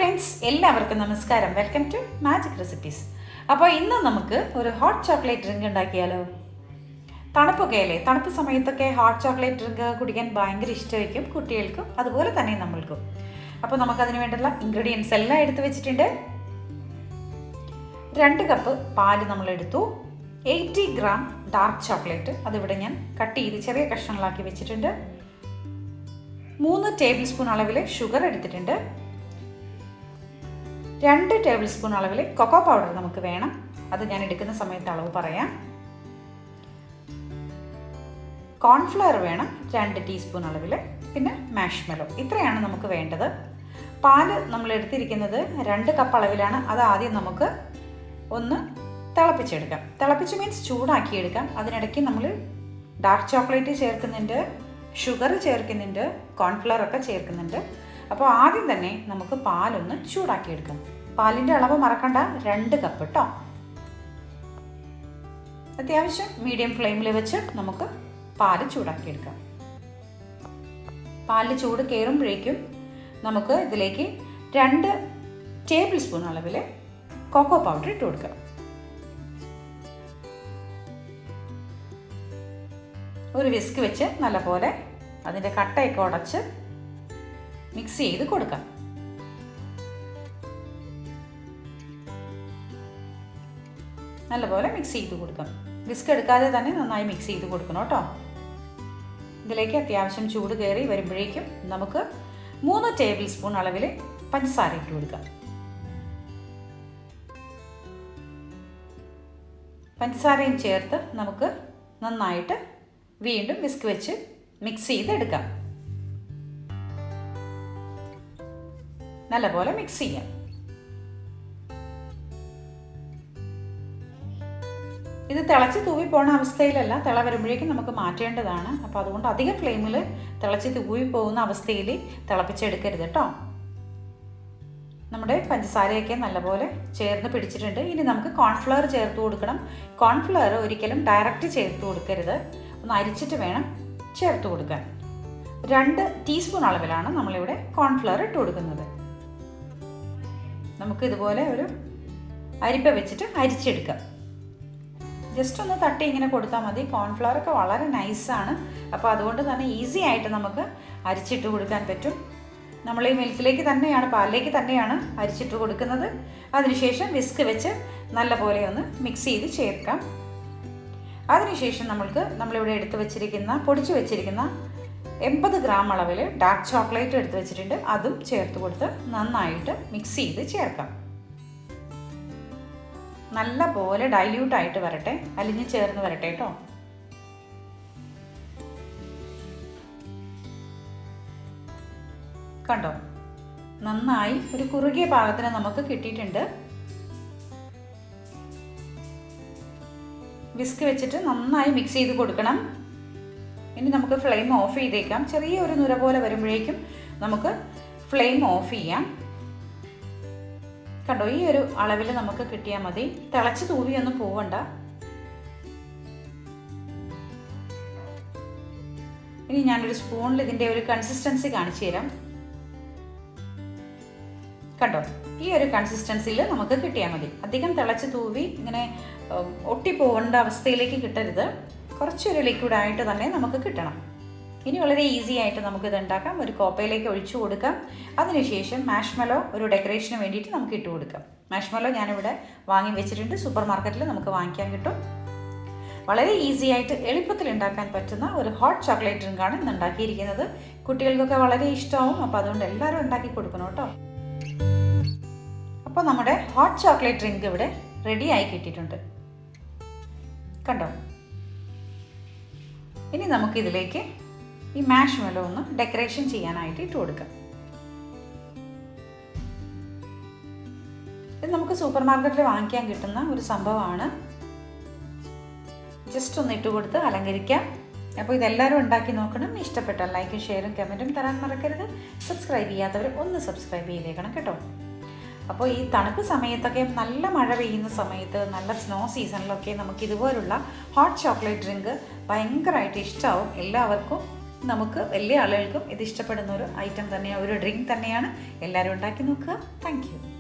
Friends, എല്ലാവർക്കും നമസ്കാരം. Welcome to magic recipes. അപ്പോൾ ഇന്ന് നമുക്ക് ഒരു ഹോട്ട് ചോക്ലേറ്റ് ഡ്രിങ്ക് ഉണ്ടാക്കിയാലോ? തണുപ്പൊക്കെ അല്ലേ, തണുപ്പ് സമയത്തൊക്കെ ഹോട്ട് ചോക്ലേറ്റ് ഡ്രിങ്ക് കുടിക്കാൻ ഭയങ്കര ഇഷ്ടമായിരിക്കും കുട്ടികൾക്കും അതുപോലെ തന്നെ നമ്മൾക്കും. അപ്പോൾ നമുക്കതിന് വേണ്ടിയുള്ള ഇൻഗ്രീഡിയൻസ് എല്ലാം എടുത്ത് വെച്ചിട്ടുണ്ട്. 2 കപ്പ് പാല് നമ്മളെടുത്തു. 80 ഗ്രാം ഡാർക്ക് ചോക്ലേറ്റ്, അതിവിടെ ഞാൻ കട്ട് ചെയ്ത് ചെറിയ കഷ്ണങ്ങളാക്കി വെച്ചിട്ടുണ്ട്. 3 ടേബിൾ സ്പൂൺ അളവിൽ ഷുഗർ എടുത്തിട്ടുണ്ട്. 2 ടേബിൾ സ്പൂൺ അളവിൽ കൊക്കോ പൗഡർ നമുക്ക് വേണം. അത് ഞാൻ എടുക്കുന്ന സമയത്ത് അളവ് പറയാം. കോൺഫ്ലവർ വേണം 2 ടീസ്പൂൺ അളവിൽ. പിന്നെ മാഷ്മെലോ. ഇത്രയാണ് നമുക്ക് വേണ്ടത്. പാല് നമ്മൾ എടുത്തിരിക്കുന്നത് 2 കപ്പ് അളവിലാണ്. അത് ആദ്യം നമുക്ക് ഒന്ന് തിളപ്പിച്ചെടുക്കാം. തിളപ്പിച്ച് മീൻസ് ചൂടാക്കിയെടുക്കാം. അതിനിടയ്ക്ക് നമ്മൾ ഡാർക്ക് ചോക്ലേറ്റ് ചേർക്കുന്നുണ്ട്, ഷുഗർ ചേർക്കുന്നുണ്ട്, കോൺഫ്ലവർ ഒക്കെ ചേർക്കുന്നുണ്ട്. അപ്പോൾ ആദ്യം തന്നെ നമുക്ക് പാലൊന്ന് ചൂടാക്കിയെടുക്കാം. പാലിൻ്റെ അളവ് മറക്കണ്ട, 2 കപ്പ് കേട്ടോ. അത്യാവശ്യം മീഡിയം ഫ്ലെയിമിൽ വെച്ച് നമുക്ക് പാല് ചൂടാക്കിയെടുക്കാം. പാലിൽ ചൂട് കയറുമ്പോഴേക്കും നമുക്ക് ഇതിലേക്ക് 2 ടേബിൾ സ്പൂൺ അളവിൽ കൊക്കോ പൗഡർ ഇട്ട് കൊടുക്കാം. ഒരു വിസ്ക് വെച്ച് നല്ലപോലെ അതിൻ്റെ കട്ടയൊക്കെ ഉടച്ച് മിക്സ് ചെയ്ത് കൊടുക്കാം. നല്ലപോലെ മിക്സ് ചെയ്ത് കൊടുക്കാം. വിസ്ക് എടുക്കാതെ തന്നെ നന്നായി മിക്സ് ചെയ്ത് കൊടുക്കണം കേട്ടോ. ഇതിലേക്ക് അത്യാവശ്യം ചൂട് കയറി വരുമ്പോഴേക്കും നമുക്ക് 3 ടേബിൾ സ്പൂൺ അളവിൽ പഞ്ചസാര ഇട്ട് കൊടുക്കാം. പഞ്ചസാരയും ചേർത്ത് നമുക്ക് നന്നായിട്ട് വീണ്ടും വിസ്ക് വെച്ച് മിക്സ് ചെയ്തെടുക്കാം. നല്ലപോലെ മിക്സ് ചെയ്യാം. ഇത് തിളച്ച് തൂവി പോണ അവസ്ഥയിലല്ല, തിള വരുമ്പോഴേക്കും നമുക്ക് മാറ്റേണ്ടതാണ്. അപ്പോൾ അതുകൊണ്ട് അധികം ഫ്ലെയിമിൽ തിളച്ച് തൂവി പോകുന്ന അവസ്ഥയിൽ തിളപ്പിച്ചെടുക്കരുത് കേട്ടോ. നമ്മുടെ പഞ്ചസാരയൊക്കെ നല്ലപോലെ ചേർന്ന് പിടിച്ചിട്ടുണ്ട്. ഇനി നമുക്ക് കോൺഫ്ലവർ ചേർത്ത് കൊടുക്കണം. കോൺഫ്ലവർ ഒരിക്കലും ഡയറക്റ്റ് ചേർത്ത് കൊടുക്കരുത്, ഒന്ന് അരിച്ചിട്ട് വേണം ചേർത്ത് കൊടുക്കാൻ. 2 ടീസ്പൂൺ അളവിലാണ് നമ്മളിവിടെ കോൺഫ്ലവർ ഇട്ട് കൊടുക്കുന്നത്. നമുക്ക് ഇതുപോലെ ഒരു അരിപ്പ വെച്ചിട്ട് അരിച്ചെടുക്കാം. ജസ്റ്റ് ഒന്ന് തട്ടി ഇങ്ങനെ കൊടുത്താൽ മതി. കോൺഫ്ലവർ ഒക്കെ വളരെ നൈസാണ്. അപ്പോൾ അതുകൊണ്ട് തന്നെ ഈസി ആയിട്ട് നമുക്ക് അരിച്ചിട്ട് കൊടുക്കാൻ പറ്റും. നമ്മൾ ഈ മിൽക്കിലേക്ക് തന്നെയാണ്, പാലിലേക്ക് തന്നെയാണ് അരിച്ചിട്ട് കൊടുക്കുന്നത്. അതിനുശേഷം വിസ്ക് വെച്ച് നല്ലപോലെ ഒന്ന് മിക്സ് ചെയ്ത് ചേർക്കാം. അതിനുശേഷം നമ്മളിവിടെ എടുത്ത് വെച്ചിരിക്കുന്ന പൊടിച്ചു വെച്ചിരിക്കുന്ന 80 ഗ്രാം അളവിൽ ഡാർക്ക് ചോക്ലേറ്റ് എടുത്ത് വെച്ചിട്ടുണ്ട്. അതും ചേർത്ത് കൊടുത്ത് നന്നായിട്ട് മിക്സ് ചെയ്ത് ചേർക്കാം. നല്ല പോലെ ഡൈല്യൂട്ടായിട്ട് വരട്ടെ, അലിഞ്ഞ് ചേർന്ന് വരട്ടെ കേട്ടോ. കണ്ടോ, നന്നായി ഒരു കുറുകിയ പാകത്തിന് നമുക്ക് കിട്ടിയിട്ടുണ്ട്. വിസ്ക് വെച്ചിട്ട് നന്നായി മിക്സ് ചെയ്ത് കൊടുക്കണം. ഇനി നമുക്ക് ഫ്ലെയിം ഓഫ് ചെയ്തേക്കാം. ചെറിയൊരു നുര പോലെ വരുമ്പോഴേക്കും നമുക്ക് ഫ്ലെയിം ഓഫ് ചെയ്യാം. കണ്ടോ, ഈ ഒരു അളവിൽ നമുക്ക് കിട്ടിയാൽ മതി. തിളച്ച് തൂവിയൊന്നും പോവണ്ട. ഇനി ഞാനൊരു സ്പൂണിൽ ഇതിൻ്റെ ഒരു കൺസിസ്റ്റൻസി കാണിച്ചു തരാം. കണ്ടോ, ഈ ഒരു കൺസിസ്റ്റൻസിയിൽ നമുക്ക് കിട്ടിയാൽ മതി. അധികം തിളച്ച് തൂവി ഇങ്ങനെ ഒട്ടിപ്പോകേണ്ട അവസ്ഥയിലേക്ക് കിട്ടരുത്. കുറച്ചൊരു ലിക്വിഡായിട്ട് തന്നെ നമുക്ക് കിട്ടണം. ഇനി വളരെ ഈസി ആയിട്ട് നമുക്കിത് ഉണ്ടാക്കാം. ഒരു കോപ്പയിലേക്ക് ഒഴിച്ചു കൊടുക്കാം. അതിനുശേഷം മാഷ്മെലോ ഒരു ഡെക്കറേഷന് വേണ്ടിയിട്ട് നമുക്ക് ഇട്ട് കൊടുക്കാം. മാഷ്മെലോ ഞാനിവിടെ വാങ്ങി വെച്ചിട്ടുണ്ട്. സൂപ്പർ മാർക്കറ്റിൽ നമുക്ക് വാങ്ങിക്കാൻ കിട്ടും. വളരെ ഈസി ആയിട്ട് എളുപ്പത്തിൽ ഉണ്ടാക്കാൻ പറ്റുന്ന ഒരു ഹോട്ട് ചോക്ലേറ്റ് ഡ്രിങ്കാണ് ഇന്ന് ഉണ്ടാക്കിയിരിക്കുന്നത്. കുട്ടികൾക്കൊക്കെ വളരെ ഇഷ്ടമാവും. അപ്പോൾ അതുകൊണ്ട് എല്ലാവരും ഉണ്ടാക്കി കൊടുക്കണം കേട്ടോ. അപ്പോൾ നമ്മുടെ ഹോട്ട് ചോക്ലേറ്റ് ഡ്രിങ്ക് ഇവിടെ റെഡി ആയി കിട്ടിയിട്ടുണ്ട്. കണ്ടോ, ഇനി നമുക്കിതിലേക്ക് ഈ മാഷ്മെലോ ഒന്ന് ഡെക്കറേഷൻ ചെയ്യാനായിട്ട് ഇട്ട് കൊടുക്കാം. ഇത് നമുക്ക് സൂപ്പർ മാർക്കറ്റിൽ വാങ്ങിക്കാൻ കിട്ടുന്ന ഒരു സംഭവമാണ്. ജസ്റ്റ് ഒന്ന് ഇട്ട് കൊടുത്ത് അലങ്കരിക്കാം. അപ്പോൾ ഇതെല്ലാവരും ഉണ്ടാക്കി നോക്കണം. ഇഷ്ടപ്പെട്ടാൽ ലൈക്കും ഷെയറും കമൻറ്റും തരാൻ മറക്കരുത്. സബ്സ്ക്രൈബ് ചെയ്യാത്തവർ ഒന്ന് സബ്സ്ക്രൈബ് ചെയ്തേക്കണം കേട്ടോ. അപ്പോൾ ഈ തണുപ്പ് സമയത്തൊക്കെ, നല്ല മഴ പെയ്യുന്ന സമയത്ത്, നല്ല സ്നോ സീസണിലൊക്കെ നമുക്ക് ഇതുപോലുള്ള ഹോട്ട് ചോക്ലേറ്റ് ഡ്രിങ്ക് ഭയങ്കരമായിട്ട് ഇഷ്ടമാവും എല്ലാവർക്കും. നമുക്ക് വലിയ ആളുകൾക്കും ഇത് ഇഷ്ടപ്പെടുന്ന ഒരു ഐറ്റം തന്നെയാണ്, ഒരു ഡ്രിങ്ക് തന്നെയാണ്. എല്ലാവരും ഉണ്ടാക്കി നോക്കുക. Thank you.